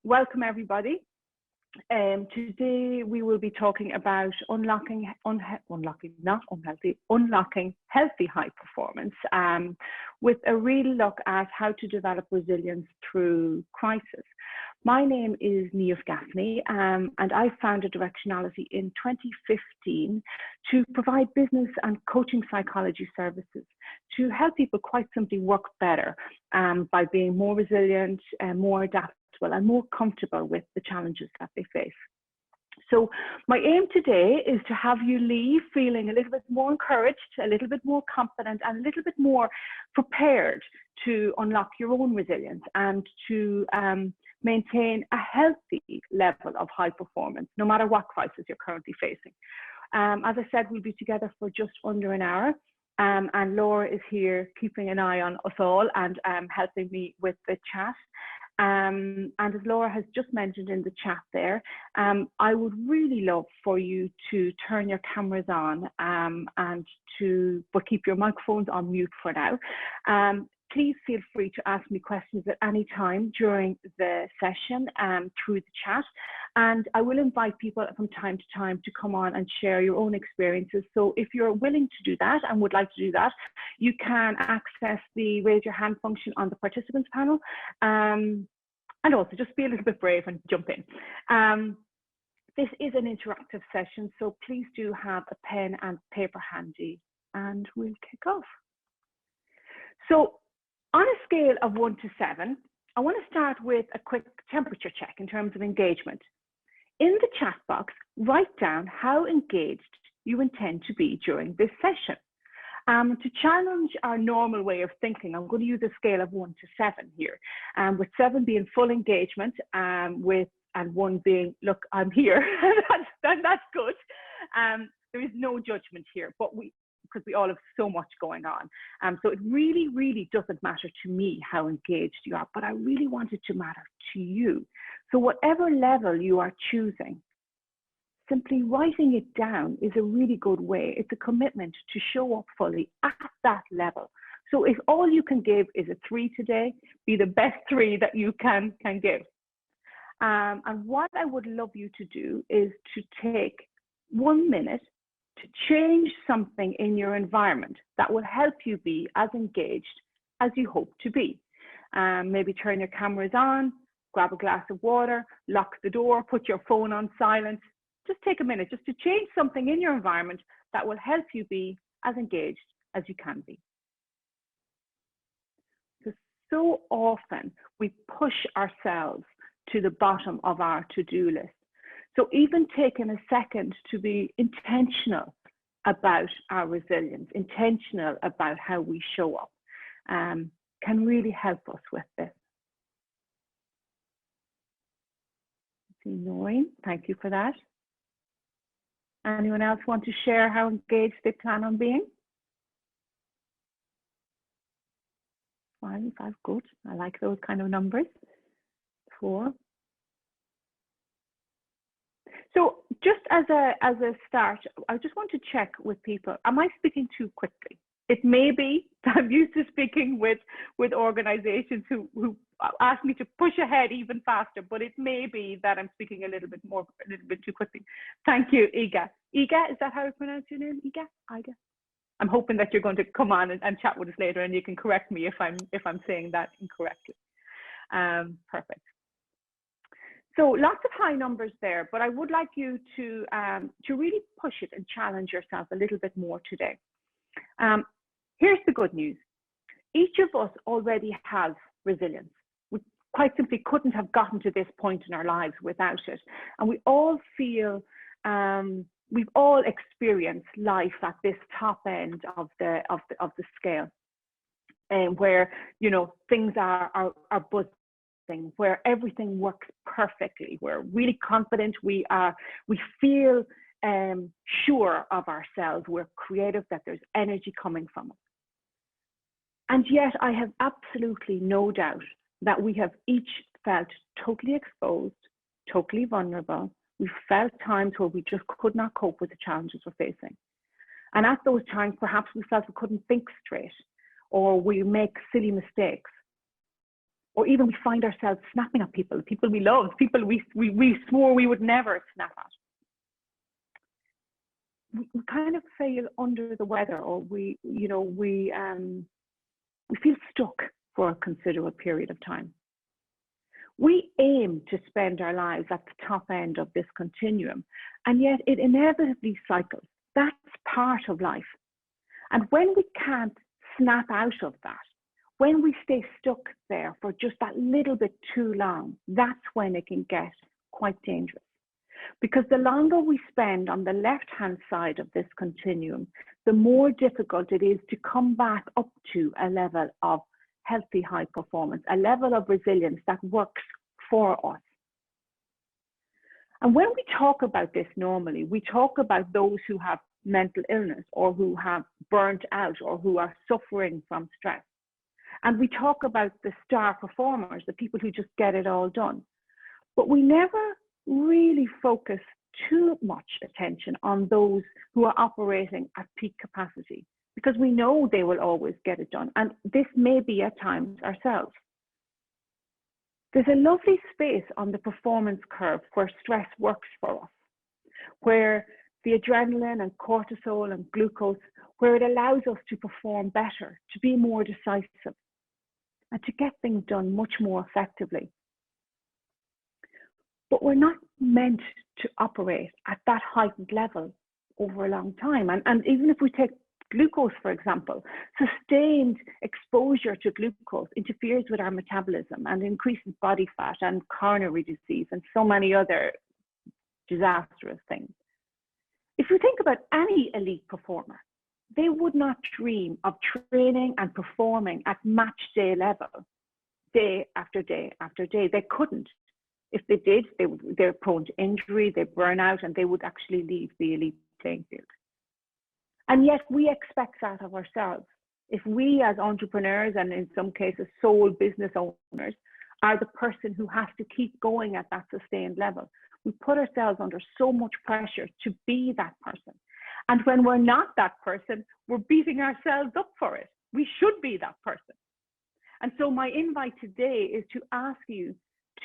Welcome everybody. Today we will be talking about unlocking healthy high performance with a real look at how to develop resilience through crisis. My name is Niamh Gaffney and I founded Directionality in 2015 to provide business and coaching psychology services to help people quite simply work better by being more resilient and more adaptable and more comfortable with the challenges that they face. So my aim today is to have you leave feeling a little bit more encouraged, a little bit more confident, and a little bit more prepared to unlock your own resilience and to maintain a healthy level of high performance, no matter what crisis you're currently facing. As I said, we'll be together for just under an hour. And Laura is here keeping an eye on us all and helping me with the chat. And as Laura has just mentioned in the chat there, I would really love for you to turn your cameras on but keep your microphones on mute for now. Please feel free to ask me questions at any time during the session through the chat. And I will invite people from time to time to come on and share your own experiences. So if you're willing to do that and would like to do that, you can access the raise your hand function on the participants panel. And also just be a little bit brave and jump in. This is an interactive session, so please do have a pen and paper handy and we'll kick off. So on a scale of 1 to 7, I want to start with a quick temperature check in terms of engagement. In the chat box, write down how engaged you intend to be during this session. To challenge our normal way of thinking, I'm going to use a scale of 1 to 7 here, with 7 being full engagement, and 1 being, look, I'm here. that's good. There is no judgment here, because we all have so much going on. So it really, really doesn't matter to me how engaged you are, but I really want it to matter to you. So whatever level you are choosing, simply writing it down is a really good way. It's a commitment to show up fully at that level. So if all you can give is a 3 today, be the best 3 that you can give. And what I would love you to do is to take 1 minute to change something in your environment that will help you be as engaged as you hope to be. Maybe turn your cameras on, grab a glass of water, lock the door, put your phone on silent. Just take a minute just to change something in your environment that will help you be as engaged as you can be. So often we push ourselves to the bottom of our to-do list. So even taking a second to be intentional about our resilience, intentional about how we show up, can really help us with this. Noreen, thank you for that. Anyone else want to share how engaged they plan on being? 5, good. I like those kind of numbers. 4. So just as a start, I just want to check with people, am I speaking too quickly? It may be that I'm used to speaking with organizations who ask me to push ahead even faster, but it may be that I'm speaking a little bit too quickly. Thank you, Iga. Iga, is that how I pronounce your name? Iga? Iga? I'm hoping that you're going to come on and chat with us later and you can correct me if I'm saying that incorrectly. Perfect. So lots of high numbers there, but I would like you to really push it and challenge yourself a little bit more today. Here's the good news. Each of us already has resilience. We quite simply couldn't have gotten to this point in our lives without it. And we all feel, we've all experienced life at this top end of the scale, where, you know, things are buzzing, where everything works perfectly. We're really confident. We feel sure of ourselves. We're creative, that there's energy coming from us. And yet I have absolutely no doubt that we have each felt totally exposed, totally vulnerable. We've felt times where we just could not cope with the challenges we're facing. And at those times, perhaps we felt we couldn't think straight, or we make silly mistakes, or even we find ourselves snapping at people we love, people we swore we would never snap at. We kind of feel under the weather, or we feel stuck for a considerable period of time. We aim to spend our lives at the top end of this continuum, and yet it inevitably cycles. That's part of life. And when we can't snap out of that, when we stay stuck there for just that little bit too long, that's when it can get quite dangerous. Because the longer we spend on the left-hand side of this continuum, the more difficult it is to come back up to a level of healthy high performance, a level of resilience that works for us. And when we talk about this normally, we talk about those who have mental illness, or who have burnt out, or who are suffering from stress. And we talk about the star performers, the people who just get it all done. But we never really focus too much attention on those who are operating at peak capacity, because we know they will always get it done. And this may be at times ourselves. There's a lovely space on the performance curve where stress works for us, where the adrenaline and cortisol and glucose, where it allows us to perform better, to be more decisive, and to get things done much more effectively. But we're not meant to operate at that heightened level over a long time. And even if we take glucose, for example, sustained exposure to glucose interferes with our metabolism and increases body fat and coronary disease and so many other disastrous things. If you think about any elite performer, they would not dream of training and performing at match day level, day after day after day. They couldn't. If they did, they're prone to injury, they burn out, and they would actually leave the elite playing field. And yet we expect that of ourselves. If we as entrepreneurs, and in some cases sole business owners, are the person who has to keep going at that sustained level, we put ourselves under so much pressure to be that person. And when we're not that person, we're beating ourselves up for it. We should be that person. And so my invite today is to ask you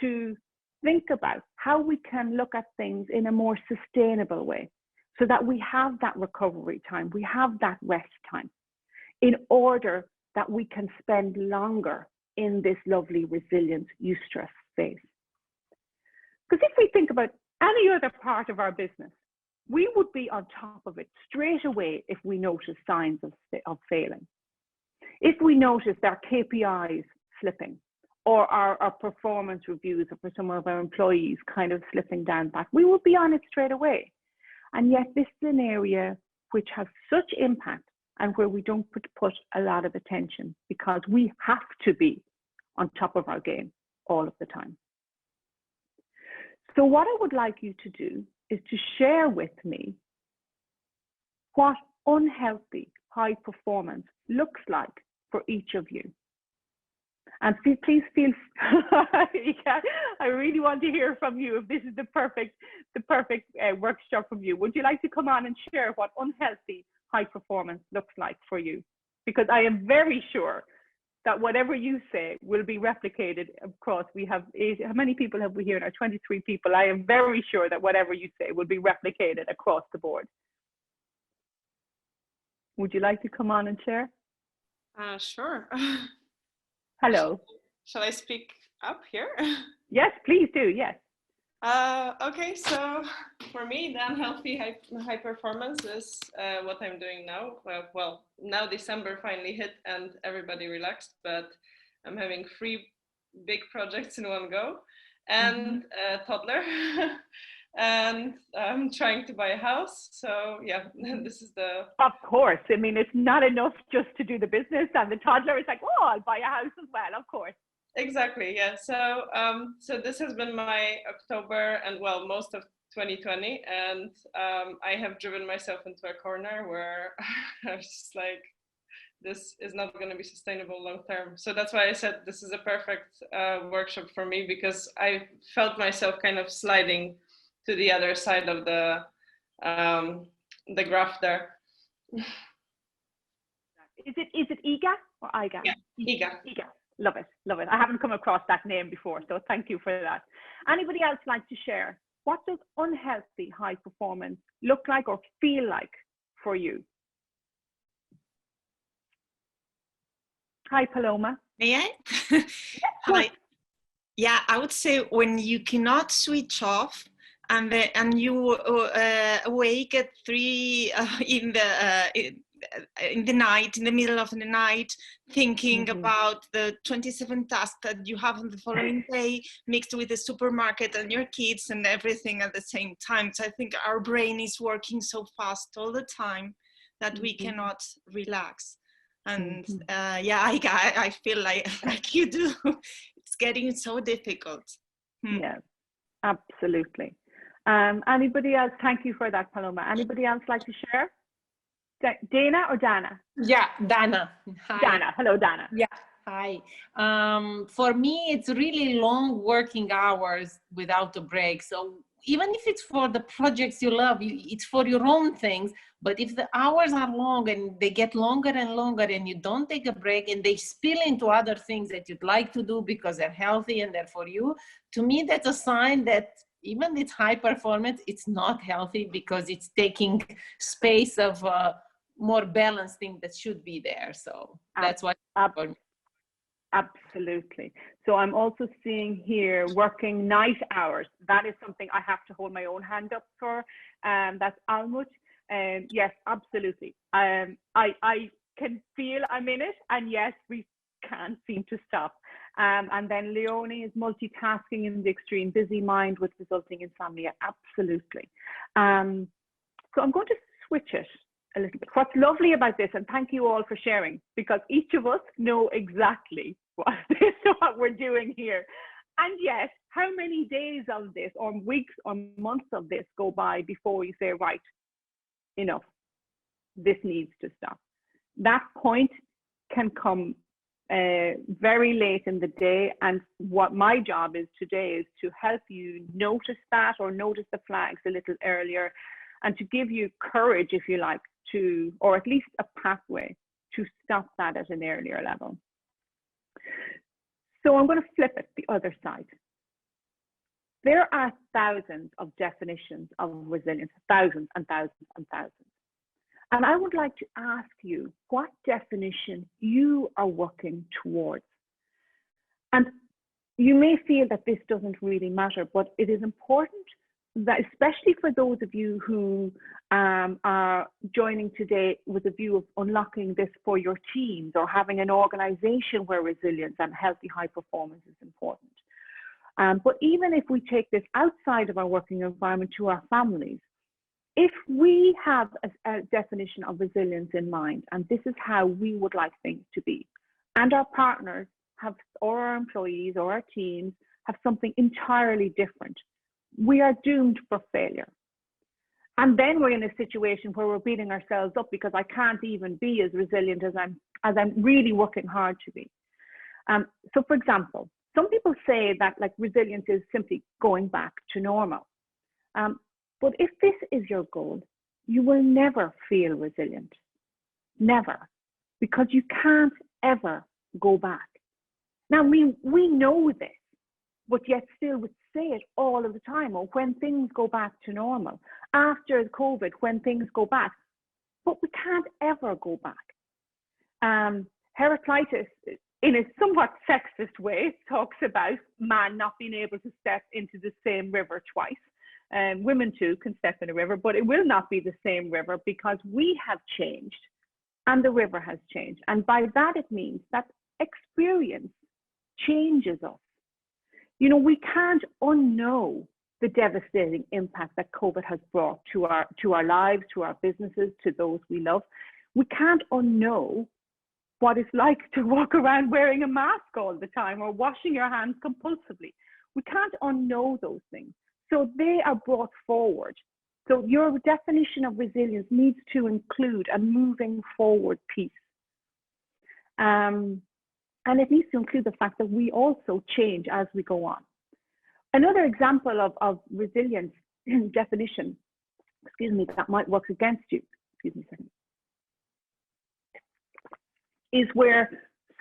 to think about how we can look at things in a more sustainable way, so that we have that recovery time, we have that rest time, in order that we can spend longer in this lovely, resilient, eustress phase. Because if we think about any other part of our business, we would be on top of it straight away if we notice signs of failing. If we notice our KPIs slipping, or our performance reviews for some of our employees kind of slipping down back, we would be on it straight away. And yet this is an area which has such impact and where we don't put a lot of attention, because we have to be on top of our game all of the time. So what I would like you to do is to share with me what unhealthy high performance looks like for each of you. And please feel, yeah, I really want to hear from you if this is the perfect workshop from you. Would you like to come on and share what unhealthy high performance looks like for you? Because I am very sure that whatever you say will be replicated across. We have how many people have we here now? 23 people. I am very sure that whatever you say will be replicated across the board. Would you like to come on and share? Sure. Hello. Shall I speak up here? Yes, please do. Yes. Okay, so for me, the unhealthy high performance is what I'm doing now. Well, now December finally hit and everybody relaxed, but I'm having 3 big projects in one go, and a toddler, and I'm trying to buy a house. So yeah, this is the... Of course. I mean, it's not enough just to do the business, and the toddler is like, oh, I'll buy a house as well, of course. Exactly, yeah. So so this has been my October and, well, most of 2020, and I have driven myself into a corner where I was just like, this is not going to be sustainable long term. So that's why I said this is a perfect workshop for me, because I felt myself kind of sliding to the other side of the graph there. Is it IGA or IGA? Yeah, IGA. IGA. Love it, love it. I haven't come across that name before, so thank you for that. Anybody else like to share? What does unhealthy high performance look like or feel like for you? Hi, Paloma. May I? Yes, Hi. Yeah, I would say when you cannot switch off and you awake at 3 in the night, in the middle of the night, thinking about the 27 tasks that you have on the following day, mixed with the supermarket and your kids and everything at the same time. So I think our brain is working so fast all the time that we cannot relax. And yeah, I feel like you do. It's getting so difficult. Yes, absolutely. Anybody else? Thank you for that, Paloma. Anybody else like to share? Dana or Dana? Yeah, Dana. Hi. Dana. Hello, Dana. Yeah. Hi. For me, it's really long working hours without a break. So even if it's for the projects you love, it's for your own things. But if the hours are long and they get longer and longer and you don't take a break and they spill into other things that you'd like to do because they're healthy and they're for you, to me, that's a sign that even it's high performance, it's not healthy because it's taking space of more balanced thing that should be there. So that's what. Absolutely. So I'm also seeing here working night hours. That is something I have to hold my own hand up for. That's Almut. Yes, absolutely. I can feel I'm in it, and yes, we can't seem to stop. And then Leonie is multitasking in the extreme, busy mind with resulting insomnia. Absolutely. So I'm going to switch it a little bit. What's lovely about this, and thank you all for sharing, because each of us know exactly what we're doing here. And yes, how many days of this, or weeks or months of this go by before you say, right, enough, this needs to stop. That point can come very late in the day, and what my job is today is to help you notice that, or notice the flags a little earlier, and to give you courage, if you like, to, or at least a pathway to stop that at an earlier level. So I'm going to flip it the other side. There are thousands of definitions of resilience, thousands and thousands and thousands. And I would like to ask you what definition you are working towards. And you may feel that this doesn't really matter, but it is important that, especially for those of you who are joining today with a view of unlocking this for your teams, or having an organization where resilience and healthy high performance is important. But even if we take this outside of our working environment to our families, if we have a definition of resilience in mind, and this is how we would like things to be, and our partners have, or our employees or our teams have something entirely different, we are doomed for failure. And then we're in a situation where we're beating ourselves up because I can't even be as resilient as I'm really working hard to be. So for example, some people say that like resilience is simply going back to normal. But if this is your goal, you will never feel resilient, never, because you can't ever go back. Now we know this, but yet still would say it all of the time, or when things go back to normal, after COVID, when things go back, but we can't ever go back. Heraclitus, in a somewhat sexist way, talks about man not being able to step into the same river twice. Women too can step in a river, but it will not be the same river because we have changed and the river has changed. And by that it means that experience changes us. You know, we can't unknow the devastating impact that COVID has brought to our lives, to our businesses, to those we love. We can't unknow what it's like to walk around wearing a mask all the time, or washing your hands compulsively. We can't unknow those things. So they are brought forward. So your definition of resilience needs to include a moving forward piece. And it needs to include the fact that we also change as we go on. Another example of resilience definition, that might work against you, is where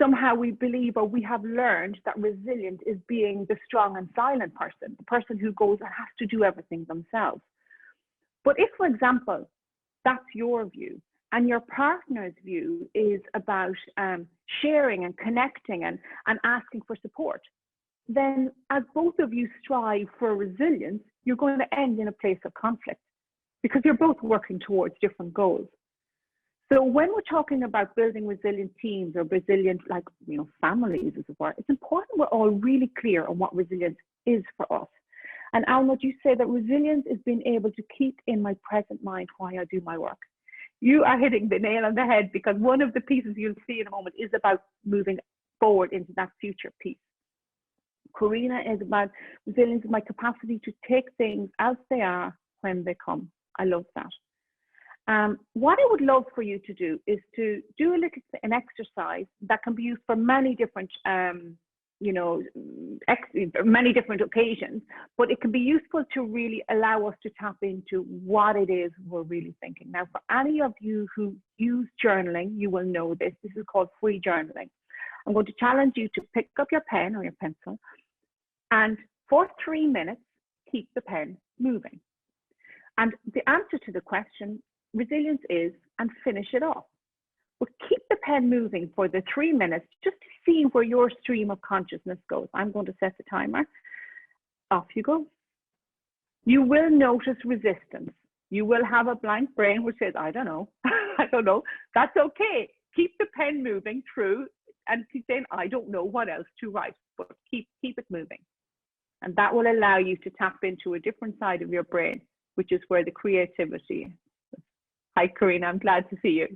somehow we believe, or we have learned, that resilient is being the strong and silent person, the person who goes and has to do everything themselves. But if, for example, that's your view, and your partner's view is about sharing and connecting and asking for support, then as both of you strive for resilience, you're going to end in a place of conflict because you're both working towards different goals. So when we're talking about building resilient teams or resilient, like, families, as it were, it's important we're all really clear on what resilience is for us. And Alma, you say that resilience is being able to keep in my present mind while I do my work. You are hitting the nail on the head, because one of the pieces you'll see in a moment is about moving forward into that future piece. Karina is about resilience, my capacity to take things as they are when they come. I love that. What I would love for you to do is to do an exercise that can be used for many different, many different occasions, but it can be useful to really allow us to tap into what it is we're really thinking. Now, for any of you who use journaling, you will know this. This is called free journaling. I'm going to challenge you to pick up your pen or your pencil, and for 3 minutes, keep the pen moving. And the answer to the question, resilience is, and finish it off. But keep the pen moving for the 3 minutes just to see where your stream of consciousness goes. I'm going to set the timer. Off you go. You will notice resistance. You will have a blank brain which says, I don't know, I don't know. That's okay. Keep the pen moving through and keep saying, I don't know what else to write, but keep it moving. And that will allow you to tap into a different side of your brain, which is where the creativity is. Hi, Karina, I'm glad to see you.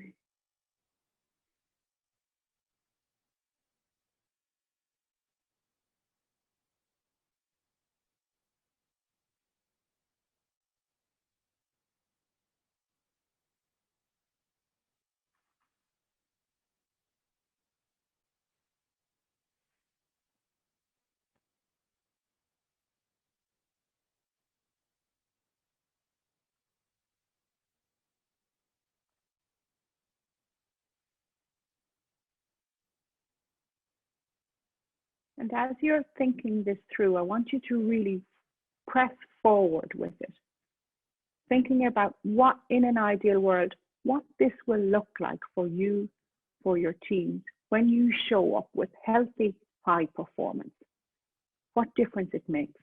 And as you're thinking this through, I want you to really press forward with it. Thinking about what, in an ideal world, what this will look like for you, for your teams, when you show up with healthy, high performance. What difference it makes.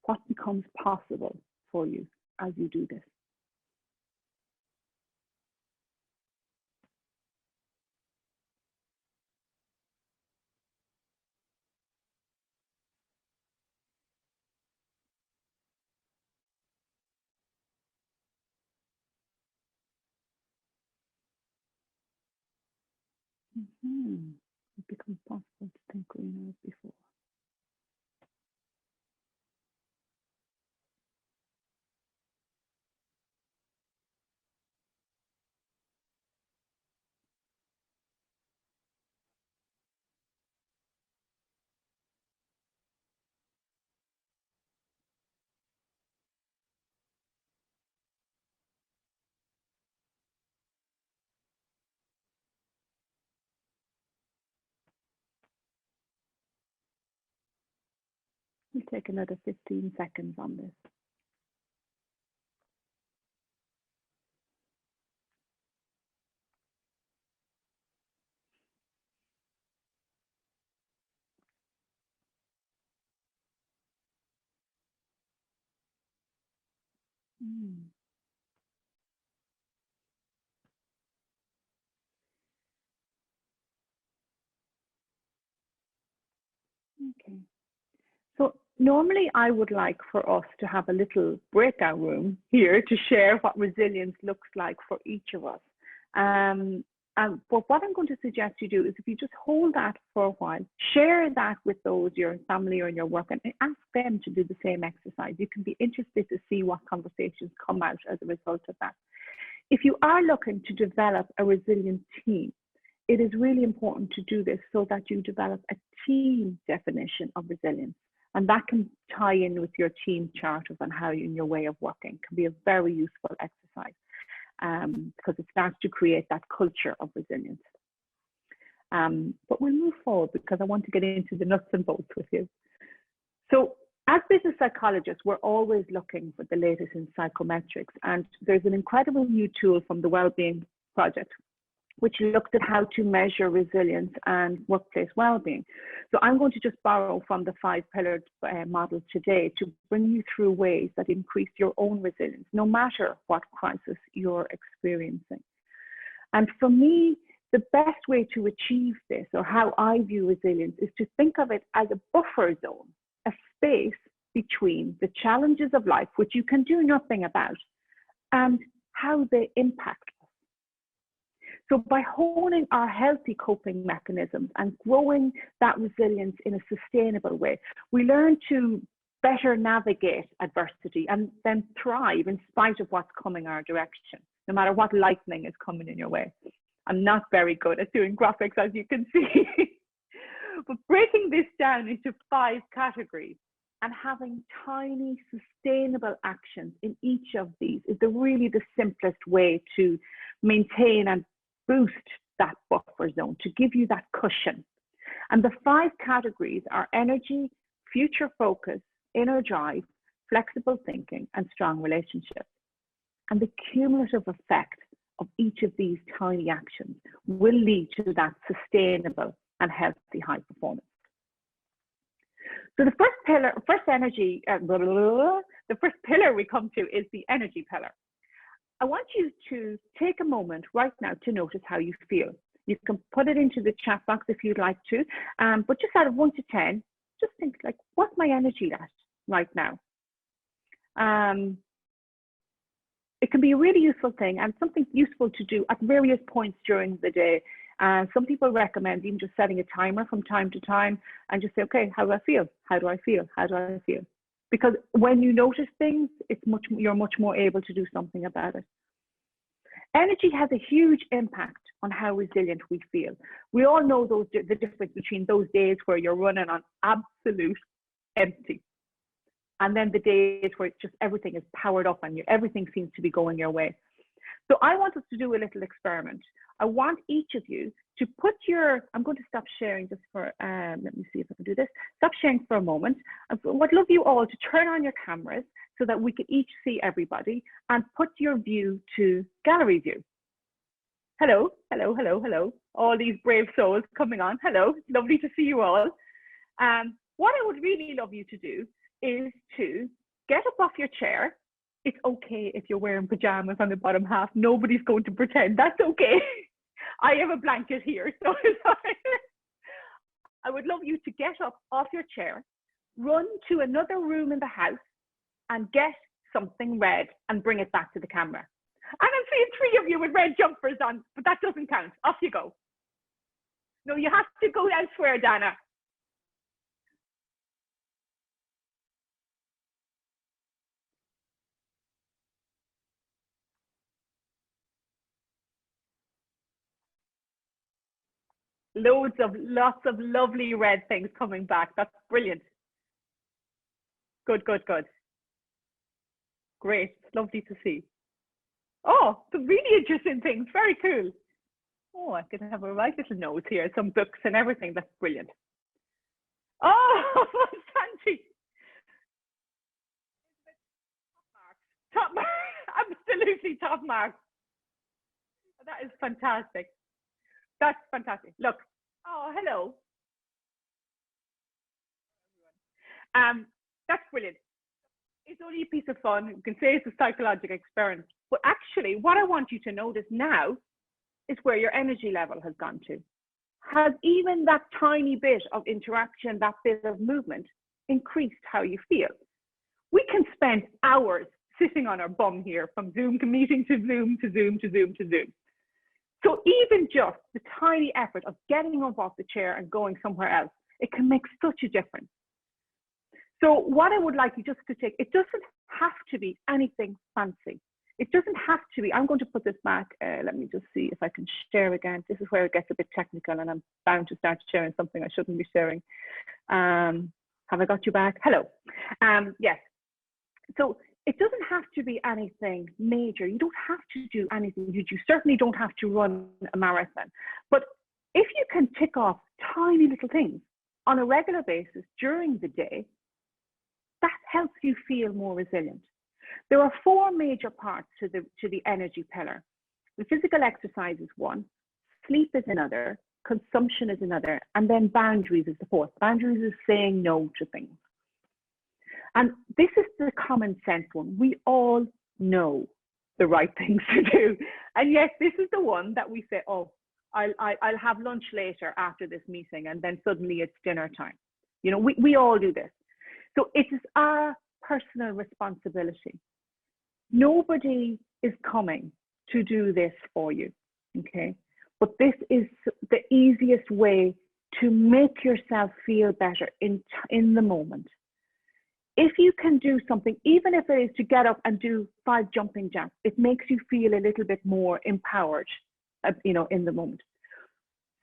What becomes possible for you as you do this. It becomes possible to think greener as before. We'll take another 15 seconds on this. Okay. So normally I would like for us to have a little breakout room here to share what resilience looks like for each of us. But what I'm going to suggest you do is, if you just hold that for a while, share that with those, your family or in your work, and ask them to do the same exercise. You can be interested to see what conversations come out as a result of that. If you are looking to develop a resilient team, it is really important to do this so that you develop a team definition of resilience. And that can tie in with your team charters and how you, in your way of working, can be a very useful exercise because it starts to create that culture of resilience. But we'll move forward because I want to get into the nuts and bolts with you. So as business psychologists, we're always looking for the latest in psychometrics. And there's an incredible new tool from the Wellbeing Project, which looks at how to measure resilience and workplace well-being. So I'm going to just borrow from the 5-pillared model today to bring you through ways that increase your own resilience, no matter what crisis you're experiencing. And for me, the best way to achieve this, or how I view resilience, is to think of it as a buffer zone, a space between the challenges of life, which you can do nothing about, and how they impact us. So by honing our healthy coping mechanisms and growing that resilience in a sustainable way, we learn to better navigate adversity and then thrive in spite of what's coming our direction, no matter what lightning is coming in your way. I'm not very good at doing graphics, as you can see. But breaking this down into 5 categories and having tiny sustainable actions in each of these is really the simplest way to maintain and boost that buffer zone, to give you that cushion. And the 5 categories are energy, future focus, inner drive, flexible thinking, and strong relationships. And the cumulative effect of each of these tiny actions will lead to that sustainable and healthy high performance. So the first pillar, the first pillar we come to is the energy pillar. I want you to take a moment right now to notice how you feel. You can put it into the chat box if you'd like to, but just out of 1 to 10, just think like, what's my energy at right now? It can be a really useful thing and something useful to do at various points during the day. Some people recommend even just setting a timer from time to time and just say, okay, how do I feel? How do I feel? How do I feel? Because when you notice things, you're much more able to do something about it. Energy has a huge impact on how resilient we feel. We all know the difference between those days where you're running on absolute empty, and then the days where it's just everything is powered up and everything seems to be going your way. So I want us to do a little experiment. I want each of you to put I'm going to stop sharing just for, let me see if I can do this. Stop sharing for a moment. I would love you all to turn on your cameras so that we can each see everybody and put your view to gallery view. Hello, hello, hello, hello. All these brave souls coming on. Hello, lovely to see you all. What I would really love you to do is to get up off your chair. It's okay if you're wearing pajamas on the bottom half. Nobody's going to pretend. That's okay. I have a blanket here, so I would love you to get up off your chair, run to another room in the house and get something red and bring it back to the camera. And I'm seeing 3 of you with red jumpers on, but that doesn't count. Off you go. No, you have to go elsewhere, Dana. Lots of lovely red things coming back. That's brilliant. Good, good, good. Great, lovely to see. Oh, some really interesting things. Very cool. Oh, I can have a right little nose here. Some books and everything. That's brilliant. Oh, Santi. Top marks. Absolutely top marks. That is fantastic. That's fantastic. Look. Oh, hello. That's brilliant. It's only a piece of fun. You can say it's a psychological experiment. But actually, what I want you to notice now is where your energy level has gone to. Has even that tiny bit of interaction, that bit of movement, increased how you feel? We can spend hours sitting on our bum here, from Zoom to meeting to Zoom to Zoom to Zoom to Zoom. So even just the tiny effort of getting up off the chair and going somewhere else, it can make such a difference. So what I would like you just to take, it doesn't have to be anything fancy. It doesn't have to be. I'm going to put this back. Let me just see if I can share again. This is where it gets a bit technical and I'm bound to start sharing something I shouldn't be sharing. Have I got you back? Hello. Yes. So it doesn't have to be anything major. You don't have to do anything. You certainly don't have to run a marathon. But if you can tick off tiny little things on a regular basis during the day, that helps you feel more resilient. There are 4 major parts to the energy pillar. The physical exercise is one, sleep is another, consumption is another, and then boundaries is the 4th. Boundaries is saying no to things. And this is the common sense one. We all know the right things to do. And yes, this is the one that we say, oh, I'll have lunch later after this meeting, and then suddenly it's dinner time. You know, we all do this. So it is our personal responsibility. Nobody is coming to do this for you, okay? But this is the easiest way to make yourself feel better in the moment. If you can do something, even if it is to get up and do 5 jumping jacks, it makes you feel a little bit more empowered, you know, in the moment.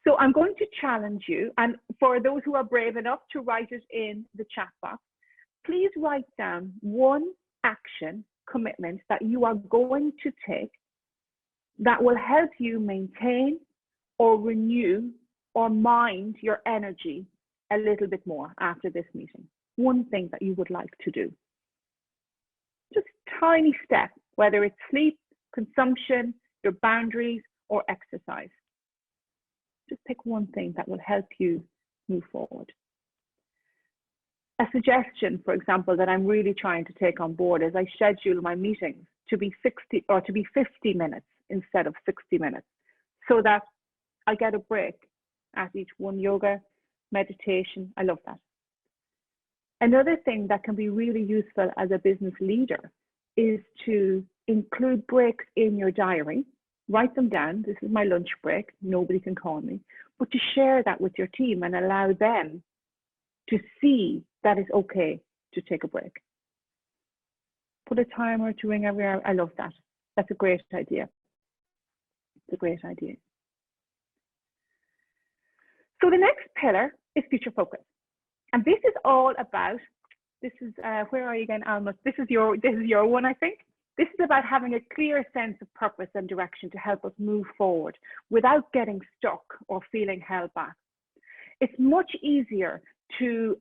So I'm going to challenge you, and for those who are brave enough to write it in the chat box, please write down one action commitment that you are going to take that will help you maintain or renew or mind your energy a little bit more after this meeting. One thing that you would like to do. Just tiny step, whether it's sleep, consumption, your boundaries, or exercise. Just pick one thing that will help you move forward. A suggestion, for example, that I'm really trying to take on board is I schedule my meetings to be 50 minutes instead of 60 minutes, so that I get a break at each one. Yoga, meditation, I love that. Another thing that can be really useful as a business leader is to include breaks in your diary. Write them down. This is my lunch break. Nobody can call me. But to share that with your team and allow them to see that it's okay to take a break. Put a timer to ring every hour. I love that. That's a great idea. It's a great idea. So the next pillar is future focus. And this is all about, this is, where are you again, Alma? This is your one, I think. This is about having a clear sense of purpose and direction to help us move forward without getting stuck or feeling held back. It's much easier to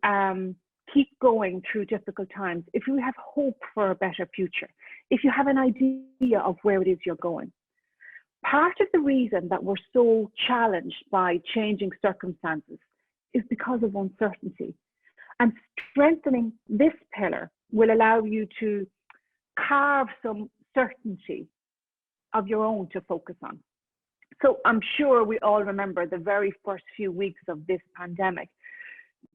keep going through difficult times if you have hope for a better future, if you have an idea of where it is you're going. Part of the reason that we're so challenged by changing circumstances is because of uncertainty. And strengthening this pillar will allow you to carve some certainty of your own to focus on. So I'm sure we all remember the very first few weeks of this pandemic.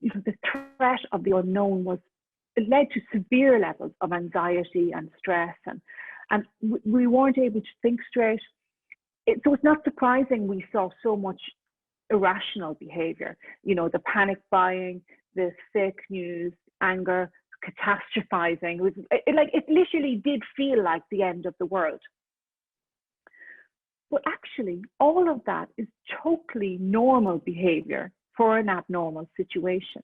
You know, the threat of the unknown it led to severe levels of anxiety and stress, and we weren't able to think straight. So it's not surprising we saw so much irrational behavior. You know, the panic buying, the fake news, anger, catastrophizing. It literally did feel like the end of the world. But actually, all of that is totally normal behavior for an abnormal situation.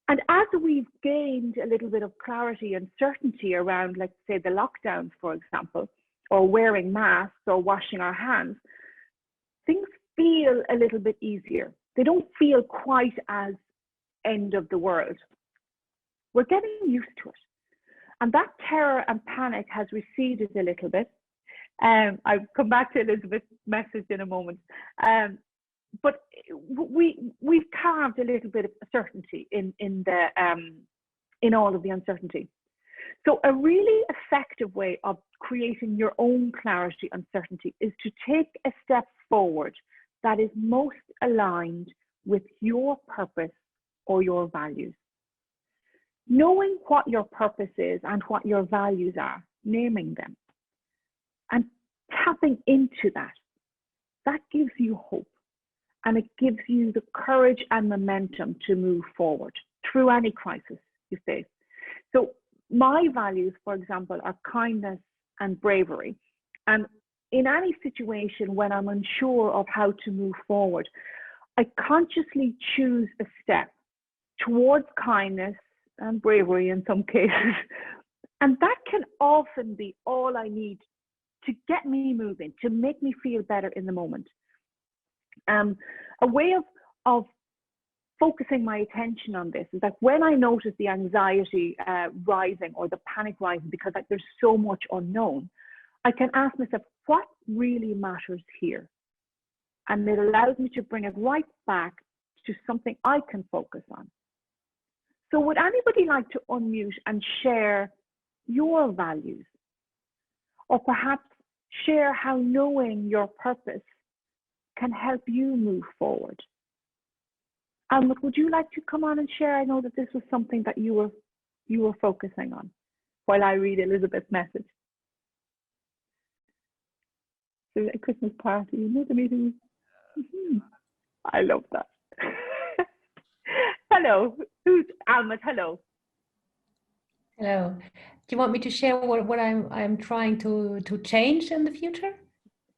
And as we've gained a little bit of clarity and certainty around, let's say, the lockdowns, for example, or wearing masks or washing our hands, things feel a little bit easier. They don't feel quite as end of the world. We're getting used to it. And that terror and panic has receded a little bit. I'll come back to Elizabeth's message in a moment. But we've carved a little bit of certainty in all of the uncertainty. So a really effective way of creating your own clarity and certainty is to take a step forward that is most aligned with your purpose or your values. Knowing what your purpose is and what your values are, naming them, and tapping into that gives you hope, and it gives you the courage and momentum to move forward through any crisis you face. So my values, for example, are kindness and bravery. And in any situation when I'm unsure of how to move forward, I consciously choose a step towards kindness and bravery in some cases. And that can often be all I need to get me moving, to make me feel better in the moment. A way of focusing my attention on this is that when I notice the anxiety rising or the panic rising because there's so much unknown, I can ask myself, what really matters here? And it allows me to bring it right back to something I can focus on. So would anybody like to unmute and share your values? Or perhaps share how knowing your purpose can help you move forward? Almut, would you like to come on and share? I know that this was something that you were focusing on while I read Elizabeth's message. So a Christmas party, you know, the meeting. I love that. Hello, who's Almut? Hello. Hello. Do you want me to share what I'm trying to change in the future?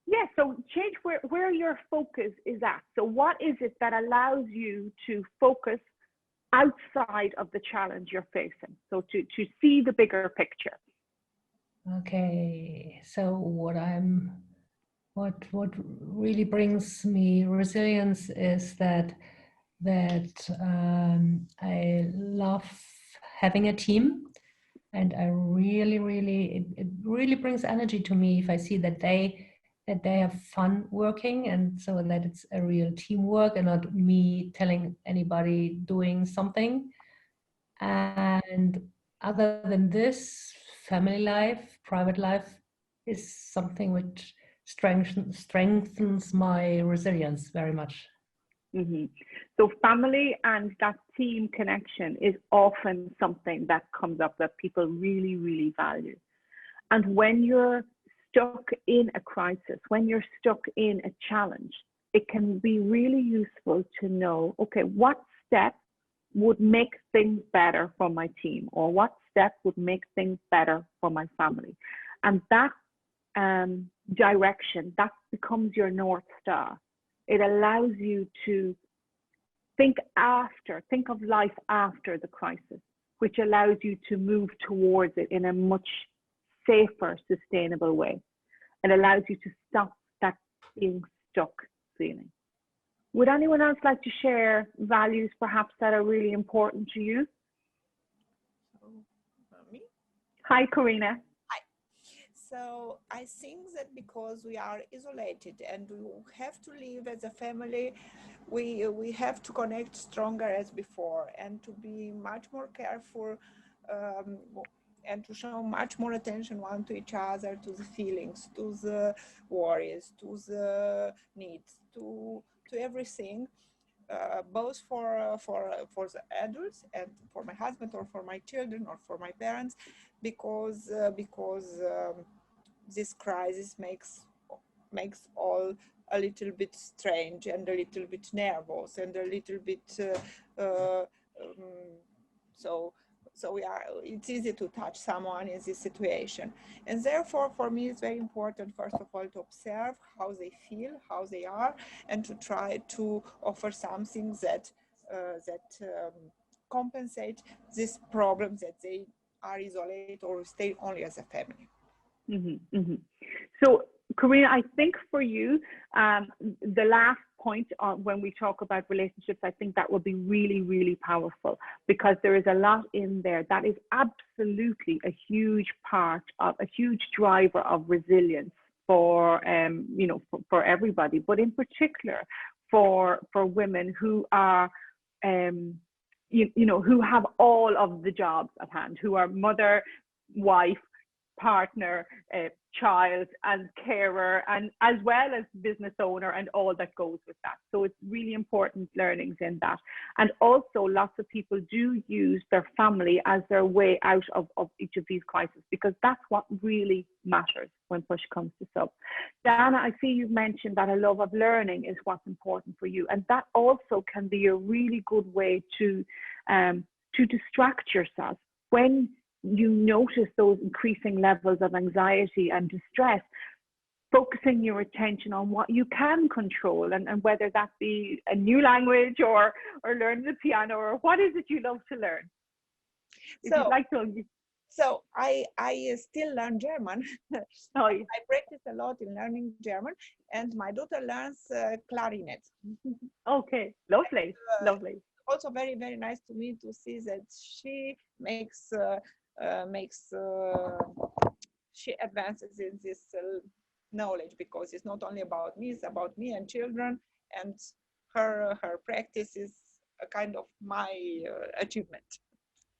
Yeah, so change where your focus is at. So what is it that allows you to focus outside of the challenge you're facing? So to see the bigger picture. Okay, so what really brings me resilience is that I love having a team, and I it really brings energy to me if I see that they have fun working, and so that it's a real teamwork and not me telling anybody doing something. And other than this, family life, private life is something which strengthens my resilience very much. Mm-hmm. So family and that team connection is often something that comes up that people really, really value. And when you're stuck in a crisis, when you're stuck in a challenge, it can be really useful to know, okay, what step would make things better for my team, or what step would make things better for my family? And that direction, that becomes your North Star. It allows you to think of life after the crisis, which allows you to move towards it in a much safer, sustainable way. It allows you to stop that being stuck feeling. Would anyone else like to share values perhaps that are really important to you? Me? Hi, Karina. Hi. So I think that because we are isolated and we have to live as a family, we have to connect stronger as before, and to be much more careful and to show much more attention one to each other, to the feelings, to the worries, to the needs, to everything, both for the adults and for my husband or for my children or for my parents, because this crisis makes all a little bit strange and a little bit nervous and a little bit so it's easy to touch someone in this situation. And therefore, for me, it's very important, first of all, to observe how they feel, how they are, and to try to offer something that compensate this problem that they are isolated or stay only as a family. Mm-hmm, mm-hmm. So, Karina, I think for you, the last point when we talk about relationships, I think that will be really, really powerful, because there is a lot in there that is absolutely a huge part of, a huge driver of resilience for, for everybody, but in particular for women who are, who have all of the jobs at hand, who are mother, wife, partner, child, and carer, and as well as business owner, and all that goes with that. So it's really important learnings in that. And also lots of people do use their family as their way out of each of these crises, because that's what really matters when push comes to shove. Dana, I see you've mentioned that a love of learning is what's important for you, and that also can be a really good way to distract yourself when you notice those increasing levels of anxiety and distress. Focusing your attention on what you can control, and whether that be a new language or learning the piano, or what is it you love to learn? If you'd like to. So I still learn German. Oh, yeah. I practice a lot in learning German, and my daughter learns clarinet. Okay, lovely, Uh, lovely. Also very, very nice to me to see that she she advances in this knowledge, because it's not only about me, it's about me and children, and her practice is a kind of my achievement.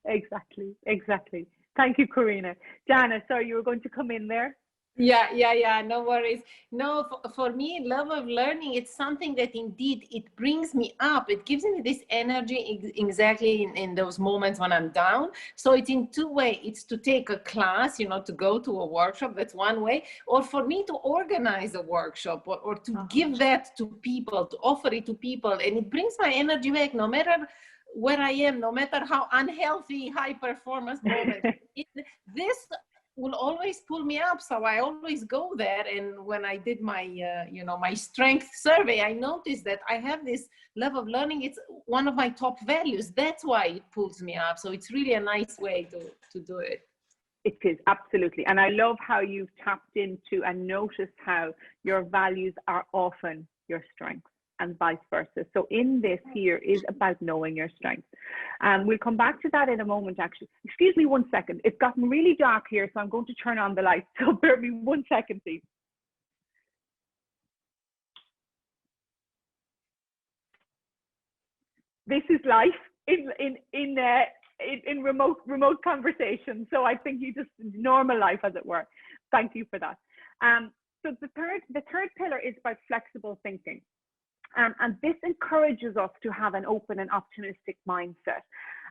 Exactly, exactly. Thank you, Karina. Jana, sorry, you were going to come in there. Yeah, no worries. No, for me, love of learning, it's something that indeed it brings me up. It gives me this energy exactly in those moments when I'm down. So it's in two ways. It's to take a class, to go to a workshop. That's one way. Or for me to organize a workshop or to give that to people, to offer it to people. And it brings my energy back, no matter where I am, no matter how unhealthy high performance moment. This will always pull me up, so I always go there. And when I did my my strength survey, I noticed that I have this love of learning. It's one of my top values. That's why it pulls me up. So it's really a nice way to do it. It is, absolutely. And I love how you've tapped into and noticed how your values are often your strengths and vice versa. So in this here is about knowing your strengths. We'll come back to that in a moment, actually. Excuse me 1 second. It's gotten really dark here, so I'm going to turn on the lights. So bear with me 1 second, please. This is life in remote conversation. So I think you just normal life, as it were. Thank you for that. So the third pillar is about flexible thinking. And this encourages us to have an open and optimistic mindset.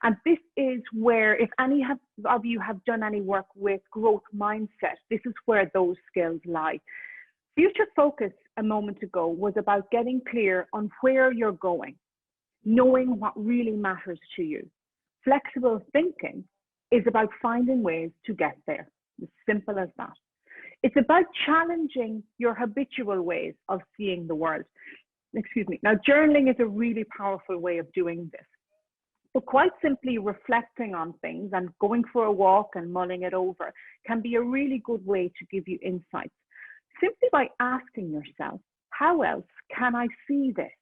And this is where, if any of you have done any work with growth mindset, this is where those skills lie. Future Focus a moment ago was about getting clear on where you're going, knowing what really matters to you. Flexible thinking is about finding ways to get there. As simple as that. It's about challenging your habitual ways of seeing the world. Excuse me. Now, journaling is a really powerful way of doing this. But quite simply reflecting on things and going for a walk and mulling it over can be a really good way to give you insights. Simply by asking yourself, how else can I see this?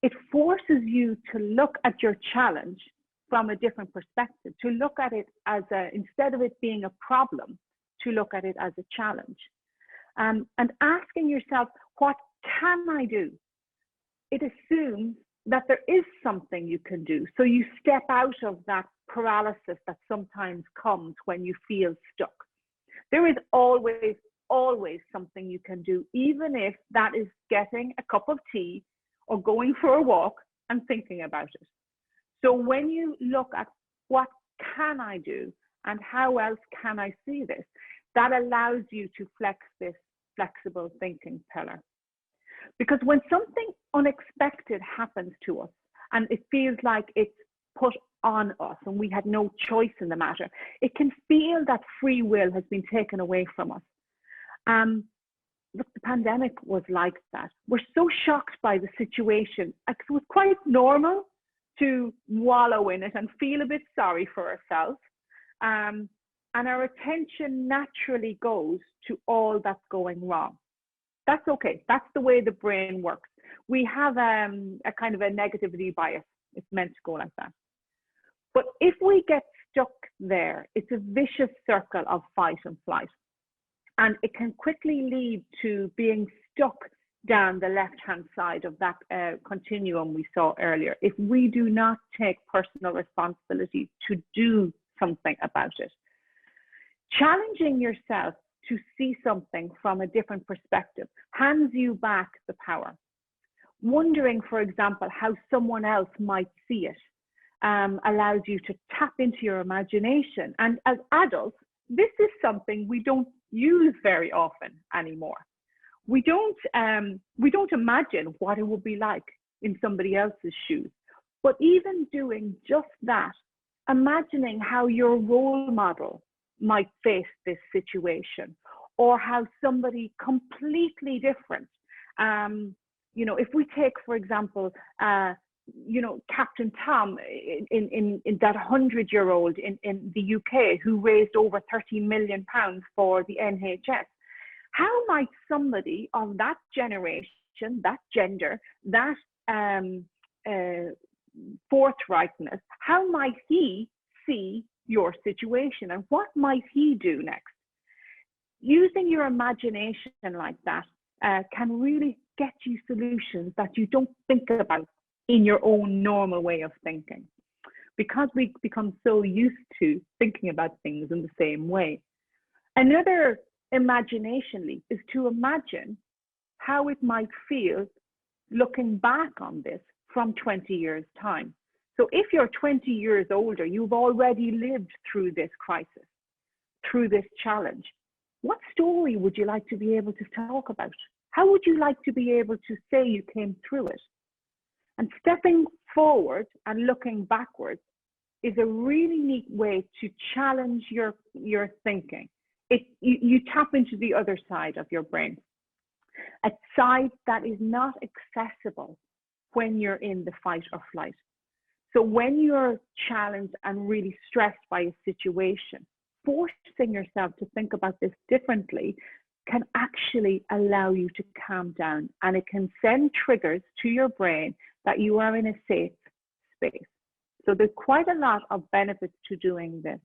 It forces you to look at your challenge from a different perspective, to look at it as instead of it being a problem, to look at it as a challenge. And asking yourself, what can I do? It assumes that there is something you can do. So you step out of that paralysis that sometimes comes when you feel stuck. There is always something you can do, even if that is getting a cup of tea or going for a walk and thinking about it. So when you look at what can I do and how else can I see this, that allows you to flex this flexible thinking pillar. Because when something unexpected happens to us and it feels like it's put on us and we had no choice in the matter, it can feel that free will has been taken away from us. Look, the pandemic was like that. We're so shocked by the situation. It was quite normal to wallow in it and feel a bit sorry for ourselves. And our attention naturally goes to all that's going wrong. That's okay. That's the way the brain works. We have a kind of a negativity bias. It's meant to go like that. But if we get stuck there, it's a vicious circle of fight and flight. And it can quickly lead to being stuck down the left-hand side of that continuum we saw earlier, if we do not take personal responsibility to do something about it. Challenging yourself to see something from a different perspective hands you back the power. Wondering, for example, how someone else might see it allows you to tap into your imagination. And as adults, this is something we don't use very often anymore. We don't imagine what it would be like in somebody else's shoes. But even doing just that, imagining how your role model might face this situation, or how somebody completely different, if we take, for example, Captain Tom in that 100-year-old in the UK who raised over £30 million for the NHS. How might somebody of that generation, that gender, that forthrightness, how might he see your situation, and what might he do next? Using your imagination like that can really get you solutions that you don't think about in your own normal way of thinking, because we become so used to thinking about things in the same way. Another imagination leap is to imagine how it might feel looking back on this from 20 years' time. So if you're 20 years older, you've already lived through this crisis, through this challenge. What story would you like to be able to talk about? How would you like to be able to say you came through it? And stepping forward and looking backwards is a really neat way to challenge your thinking. You tap into the other side of your brain, a side that is not accessible when you're in the fight or flight. So when you're challenged and really stressed by a situation, forcing yourself to think about this differently can actually allow you to calm down, and it can send triggers to your brain that you are in a safe space. So there's quite a lot of benefits to doing this.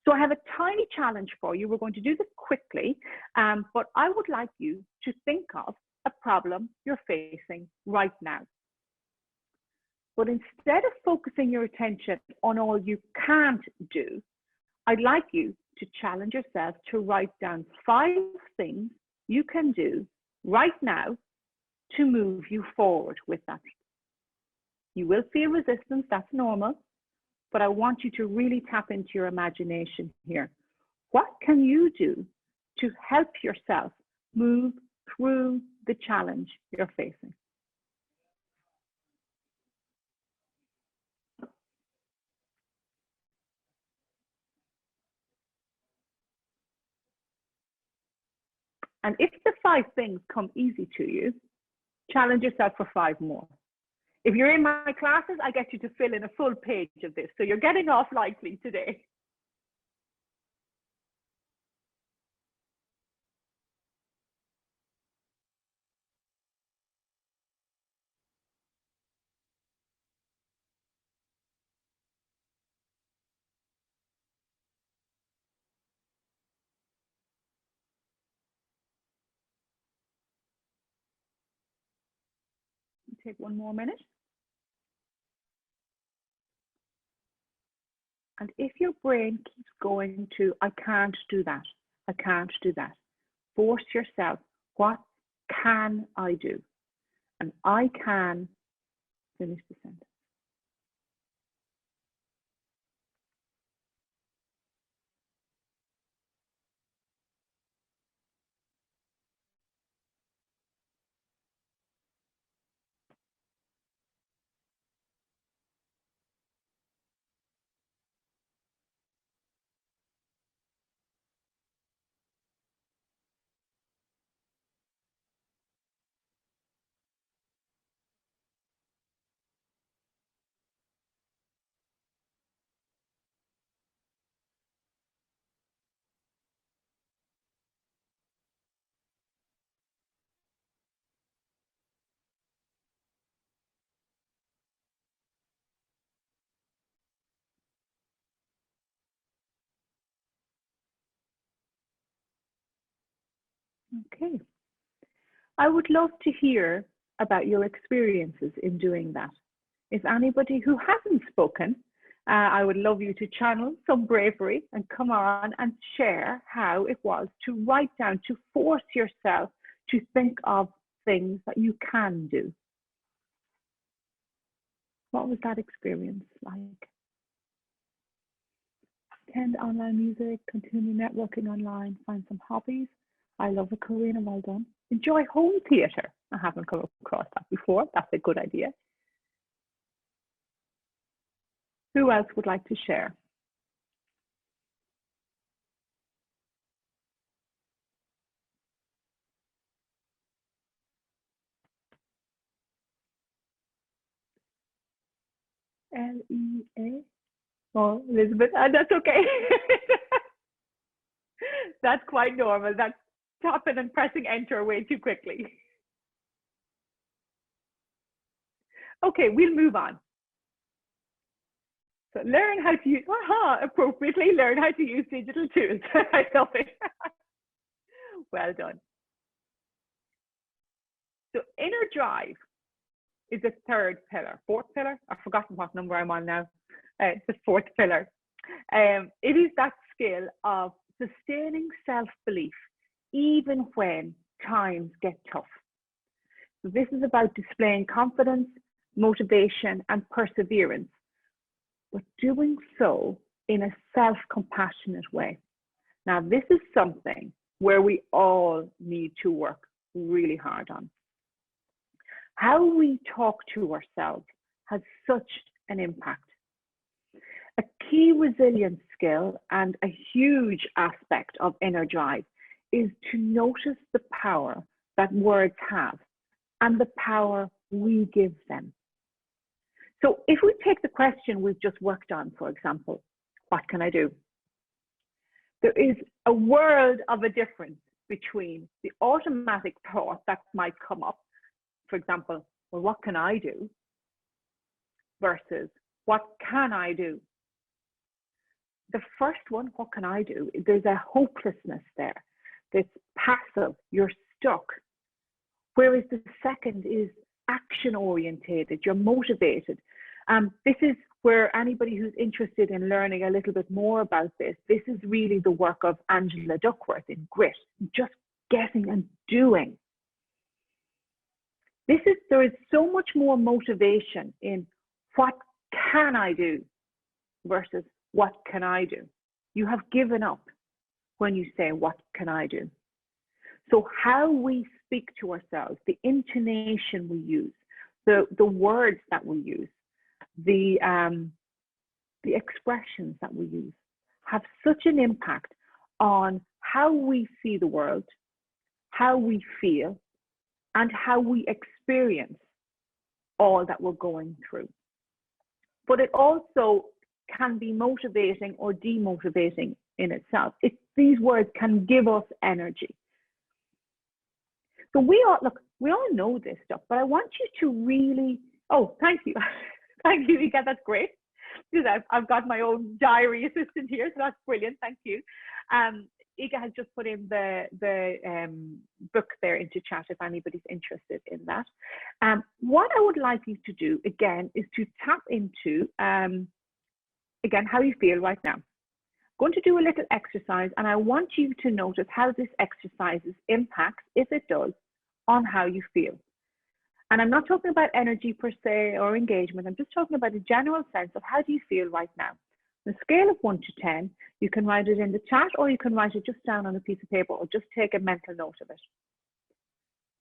So I have a tiny challenge for you. We're going to do this quickly, but I would like you to think of a problem you're facing right now. But instead of focusing your attention on all you can't do, I'd like you to challenge yourself to write down 5 things you can do right now to move you forward with that. You will feel resistance, that's normal, but I want you to really tap into your imagination here. What can you do to help yourself move through the challenge you're facing? And if the 5 things come easy to you, challenge yourself for 5 more. If you're in my classes, I get you to fill in a full page of this. So you're getting off lightly today. Take 1 more minute. And if your brain keeps going to, I can't do that, I can't do that, force yourself, what can I do? And I can finish the sentence. Okay. I would love to hear about your experiences in doing that. If anybody who hasn't spoken, I would love you to channel some bravery and come on and share how it was to write down, to force yourself to think of things that you can do. What was that experience like? Attend online music, continue networking online, find some hobbies. I love it, Karina, well done. Enjoy home theatre. I haven't come across that before. That's a good idea. Who else would like to share? L-E-A. Oh, Elizabeth, that's okay. That's quite normal. That's tapping and pressing enter way too quickly. Okay, we'll move on. So learn how to use, appropriately learn how to use digital tools. I love it. Well done. So inner drive is the third pillar, fourth pillar. I've forgotten what number I'm on now. It's the fourth pillar. It is that skill of sustaining self-belief even when times get tough. So this is about displaying confidence, motivation, and perseverance, but doing so in a self-compassionate way. Now, this is something where we all need to work really hard on. How we talk to ourselves has such an impact. A key resilience skill and a huge aspect of inner drive is to notice the power that words have and the power we give them. So if we take the question we've just worked on, for example, what can I do? There is a world of a difference between the automatic thought that might come up, for example, well, what can I do? Versus what can I do? The first one, what can I do? There's a hopelessness there. That's passive, you're stuck. Whereas the second is action orientated, you're motivated. This is where anybody who's interested in learning a little bit more about this is really the work of Angela Duckworth in Grit, just getting and doing. There is so much more motivation in what can I do versus what can I do. You have given up when you say, what can I do? So how we speak to ourselves, the intonation we use, the words that we use, the expressions that we use have such an impact on how we see the world, how we feel, and how we experience all that we're going through. But it also can be motivating or demotivating in itself. These words can give us energy. So we all know this stuff, but I want you to really, oh, thank you. Thank you, Ika, that's great. Because I've got my own diary assistant here, so that's brilliant, thank you. Ika has just put in the book there into chat if anybody's interested in that. What I would like you to do, again, is to tap into, again, how you feel right now. I'm going to do a little exercise, and I want you to notice how this exercise impacts, if it does, on how you feel. And I'm not talking about energy per se or engagement. I'm just talking about a general sense of how do you feel right now. On a scale of 1 to 10, you can write it in the chat, or you can write it just down on a piece of paper, or just take a mental note of it.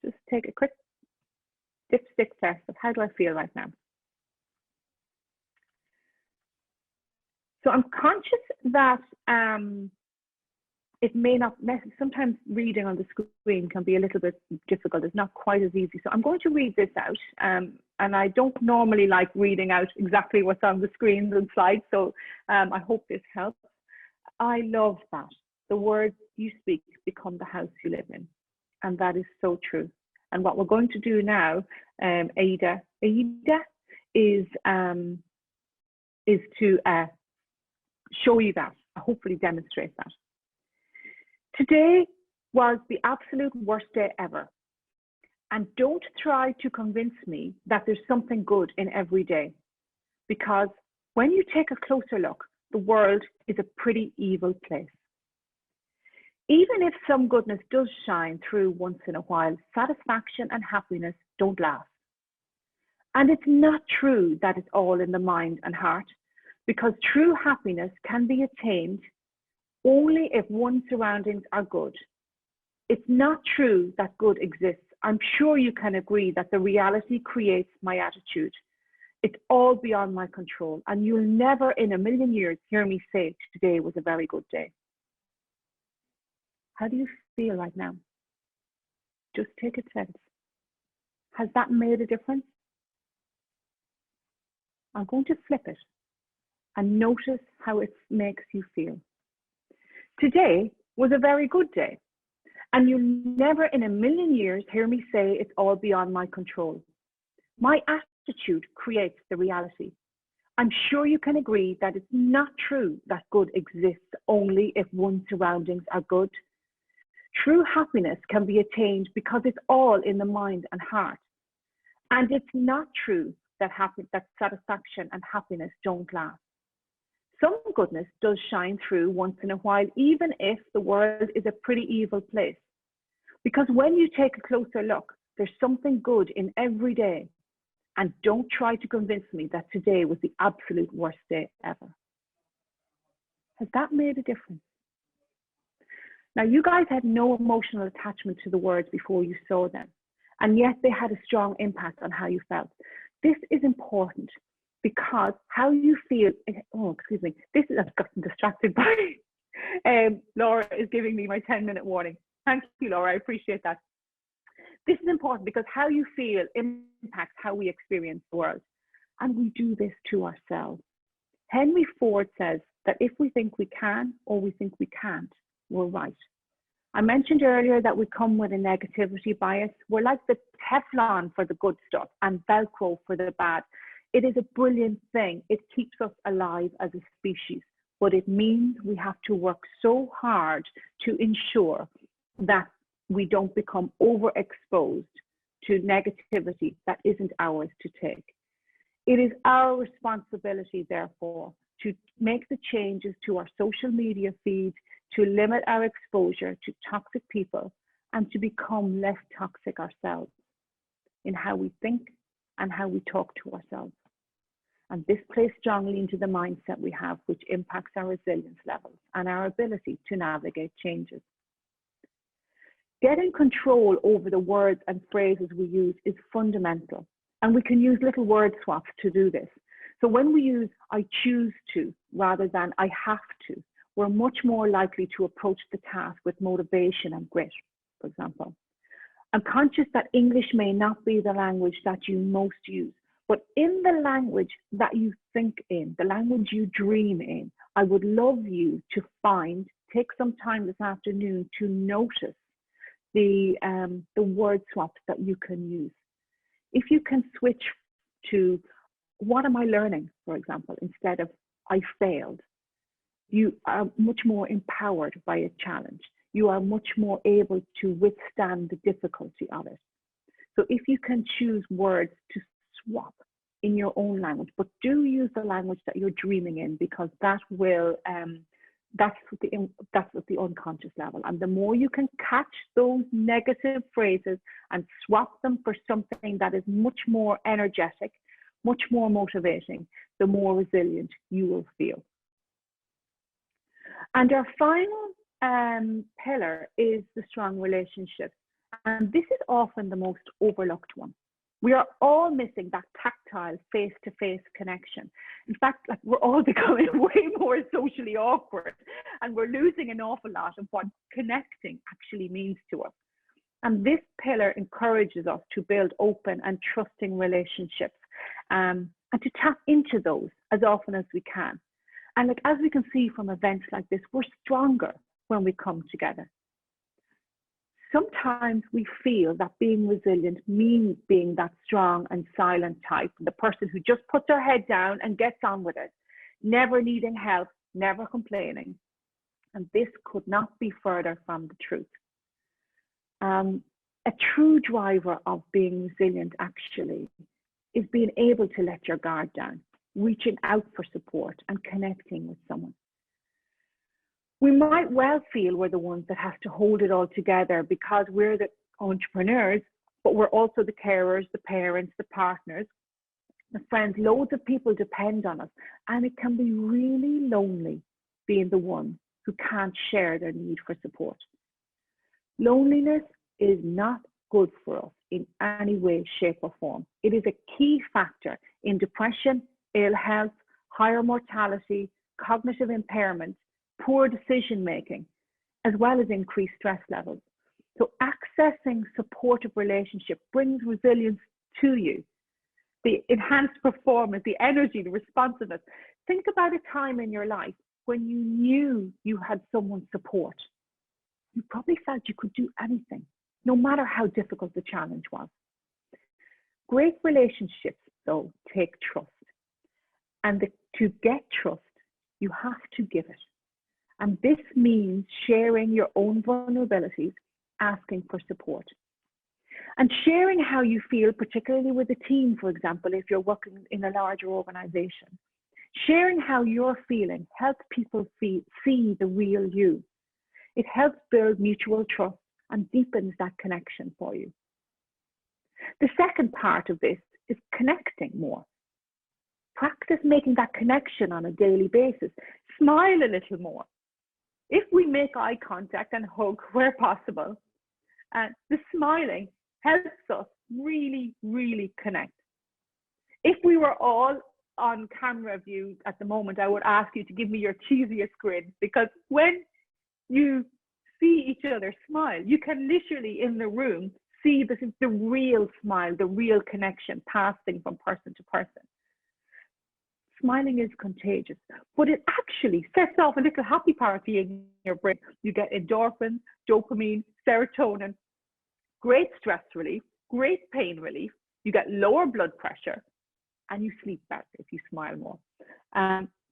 Just take a quick dipstick test of how do I feel right now. So I'm conscious that it may not, sometimes reading on the screen can be a little bit difficult. It's not quite as easy. So I'm going to read this out. And I don't normally like reading out exactly what's on the screens and slides. So I hope this helps. I love that. The words you speak become the house you live in. And that is so true. And what we're going to do now, Ada, is to show you that, hopefully demonstrate that. Today was the absolute worst day ever. And don't try to convince me that there's something good in every day. Because when you take a closer look, the world is a pretty evil place. Even if some goodness does shine through once in a while, satisfaction and happiness don't last. And it's not true that it's all in the mind and heart, because true happiness can be attained only if one's surroundings are good. It's not true that good exists. I'm sure you can agree that the reality creates my attitude. It's all beyond my control, and you'll never in a million years hear me say today was a very good day. How do you feel right now? Just take a sense. Has that made a difference? I'm going to flip it and notice how it makes you feel. Today was a very good day, and you'll never in a million years hear me say it's all beyond my control. My attitude creates the reality. I'm sure you can agree that it's not true that good exists only if one's surroundings are good. True happiness can be attained because it's all in the mind and heart. And it's not true that satisfaction and happiness don't last. Some goodness does shine through once in a while, even if the world is a pretty evil place. Because when you take a closer look, there's something good in every day. And don't try to convince me that today was the absolute worst day ever. Has that made a difference? Now, you guys had no emotional attachment to the words before you saw them, and yet they had a strong impact on how you felt. This is important because how you feel, I've gotten distracted by, Laura is giving me my 10-minute warning. Thank you, Laura, I appreciate that. This is important because how you feel impacts how we experience the world. And we do this to ourselves. Henry Ford says that if we think we can or we think we can't, we're right. I mentioned earlier that we come with a negativity bias. We're like the Teflon for the good stuff and Velcro for the bad. It is a brilliant thing. It keeps us alive as a species, but it means we have to work so hard to ensure that we don't become overexposed to negativity that isn't ours to take. It is our responsibility, therefore, to make the changes to our social media feed, to limit our exposure to toxic people, and to become less toxic ourselves in how we think and how we talk to ourselves. And this plays strongly into the mindset we have, which impacts our resilience levels and our ability to navigate changes. Getting control over the words and phrases we use is fundamental, and we can use little word swaps to do this. So when we use I choose to rather than I have to, we're much more likely to approach the task with motivation and grit, for example. I'm conscious that English may not be the language that you most use, but in the language that you think in, the language you dream in, I would love you to take some time this afternoon to notice the word swaps that you can use. If you can switch to what am I learning, for example, instead of I failed, you are much more empowered by a challenge. You are much more able to withstand the difficulty of it. So if you can choose words to swap in your own language, but do use the language that you're dreaming in, because that will, that's at the unconscious level. And the more you can catch those negative phrases and swap them for something that is much more energetic, much more motivating, the more resilient you will feel. And our final pillar is the strong relationships. And this is often the most overlooked one. We are all missing that tactile face-to-face connection. In fact, like, we're all becoming way more socially awkward, and we're losing an awful lot of what connecting actually means to us. And this pillar encourages us to build open and trusting relationships, and to tap into those as often as we can. And like, as we can see from events like this, we're stronger when we come together. Sometimes we feel that being resilient means being that strong and silent type, the person who just puts her head down and gets on with it, never needing help, never complaining. And this could not be further from the truth. A true driver of being resilient actually is being able to let your guard down, reaching out for support and connecting with someone. We might well feel we're the ones that have to hold it all together because we're the entrepreneurs, but we're also the carers, the parents, the partners, the friends. Loads of people depend on us, and it can be really lonely being the one who can't share their need for support. Loneliness is not good for us in any way, shape, or form. It is a key factor in depression, ill health, higher mortality, cognitive impairment, poor decision making, as well as increased stress levels. So accessing supportive relationship brings resilience to you. the enhanced performance, the energy, the responsiveness. Think about a time in your life when you knew you had someone's support. You probably felt you could do anything, no matter how difficult the challenge was. Great relationships, though, take trust. And to get trust, you have to give it. And this means sharing your own vulnerabilities, asking for support. And sharing how you feel, particularly with a team, for example, if you're working in a larger organization. Sharing how you're feeling helps people see the real you. It helps build mutual trust and deepens that connection for you. The second part of this is connecting more. Practice making that connection on a daily basis. Smile a little more. If we make eye contact and hug where possible, the smiling helps us really, really connect. If we were all on camera view at the moment, I would ask you to give me your cheesiest grin, because when you see each other smile, you can literally in the room see the real smile, the real connection passing from person to person. Smiling is contagious, but it actually sets off a little happy party in your brain. You get endorphins, dopamine, serotonin, great stress relief, great pain relief. You get lower blood pressure, and you sleep better if you smile more.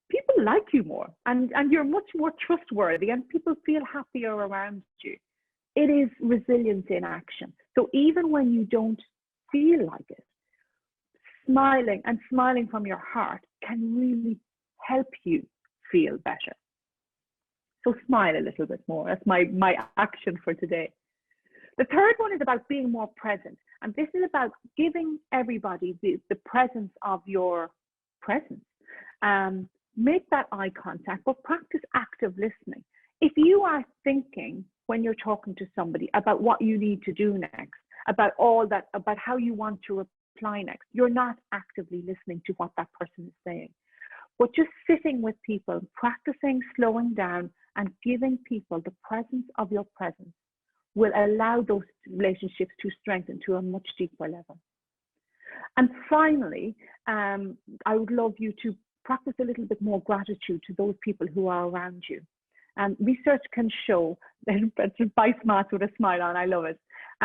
People like you more, and you're much more trustworthy, and people feel happier around you. It is resilience in action. So even when you don't feel like it, smiling from your heart can really help you feel better. So smile a little bit more. That's my action for today. The third one is about being more present. And this is about giving everybody the presence of your presence. Make that eye contact, but practice active listening. If you are thinking when you're talking to somebody about what you need to do next, about how you want to reply next, you're not actively listening to what that person is saying. But just sitting with people, practicing slowing down and giving people the presence of your presence will allow those relationships to strengthen to a much deeper level. And finally, I would love you to practice a little bit more gratitude to those people who are around you. Research can show, that's by smart with a smile on, I love it.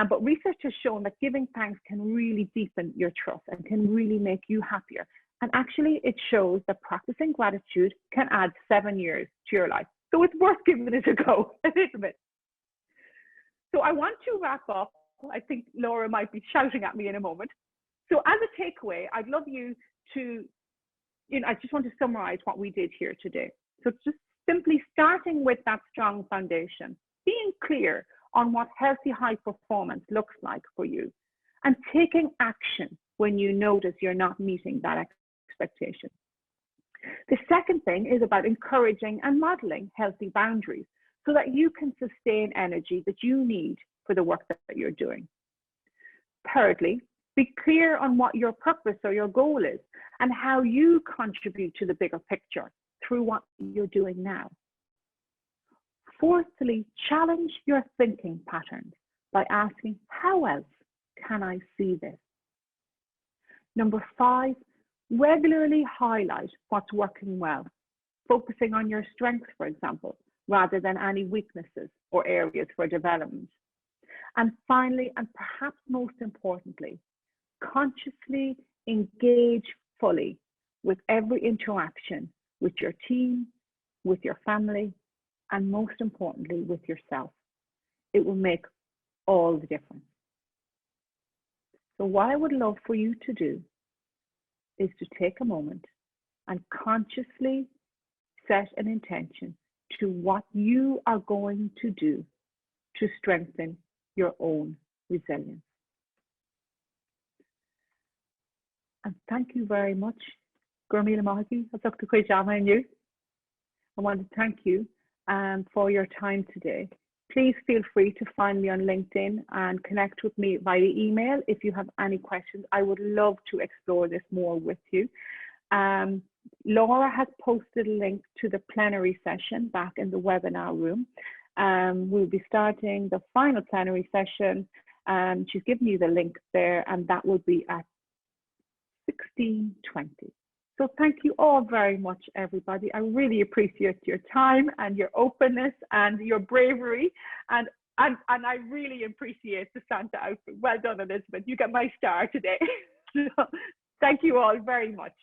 But research has shown that giving thanks can really deepen your trust and can really make you happier. And actually, it shows that practicing gratitude can add 7 years to your life. So it's worth giving it a go a little bit. So I want to wrap up. I think Laura might be shouting at me in a moment. So as a takeaway, I'd love you to, I just want to summarize what we did here today. So just simply starting with that strong foundation, being clear on what healthy high performance looks like for you, and taking action when you notice you're not meeting that expectation. The second thing is about encouraging and modeling healthy boundaries so that you can sustain energy that you need for the work that you're doing. Thirdly, be clear on what your purpose or your goal is and how you contribute to the bigger picture through what you're doing now. Fourthly, challenge your thinking patterns by asking, how else can I see this? Number 5, regularly highlight what's working well, focusing on your strengths, for example, rather than any weaknesses or areas for development. And finally, and perhaps most importantly, consciously engage fully with every interaction with your team, with your family, and most importantly, with yourself. It will make all the difference. So what I would love for you to do is to take a moment and consciously set an intention to what you are going to do to strengthen your own resilience. And thank you very much. Gurmila Mahaki, Dr. Kwejama and you. I want to thank you for your time today. Please feel free to find me on LinkedIn and connect with me via email if you have any questions. I would love to explore this more with you. Laura has posted a link to the plenary session back in the webinar room. We'll be starting the final plenary session. She's given you the link there, and that will be at 1620. So thank you all very much, everybody. I really appreciate your time and your openness and your bravery. And I really appreciate the Santa outfit. Well done, Elizabeth. You got my star today. So, thank you all very much.